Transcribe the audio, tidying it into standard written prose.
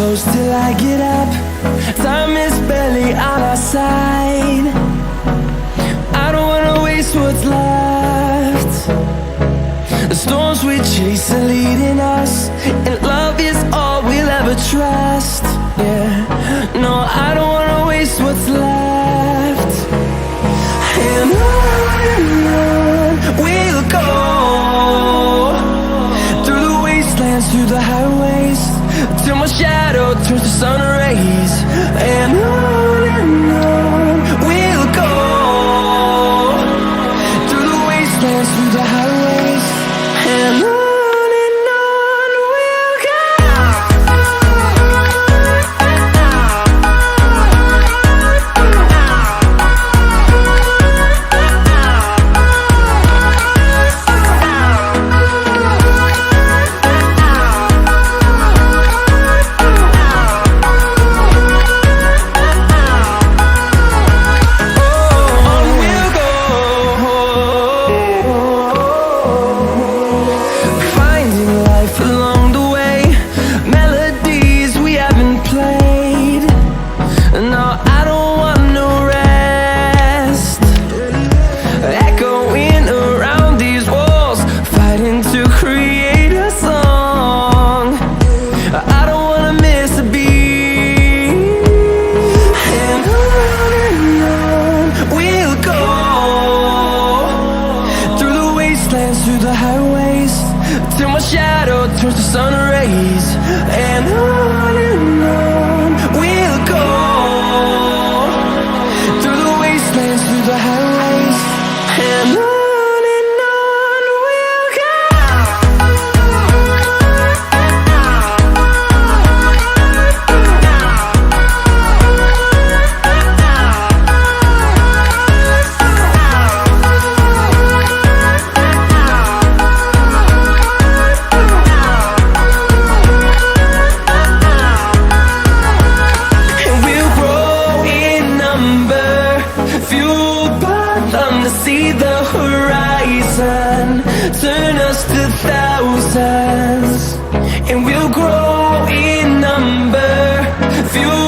close till I get up. Time is barely on our side. I don't wanna waste what's left. The storms we chase are leading us, and love is all we'll ever trust. Yeah, no, I don't wanna waste what's left. And on we'll go, through the wastelands, through the highways, till my shadow turns to sun rays. And on we'll go, through the wastelands, through the highways, and on we'll go. Through the highways, till my shadow turns to sun rays. And on we'll go, through the wastelands, through the highways, and on we'll go. See the horizon, turn us to thousands, and we'll grow in number, fuel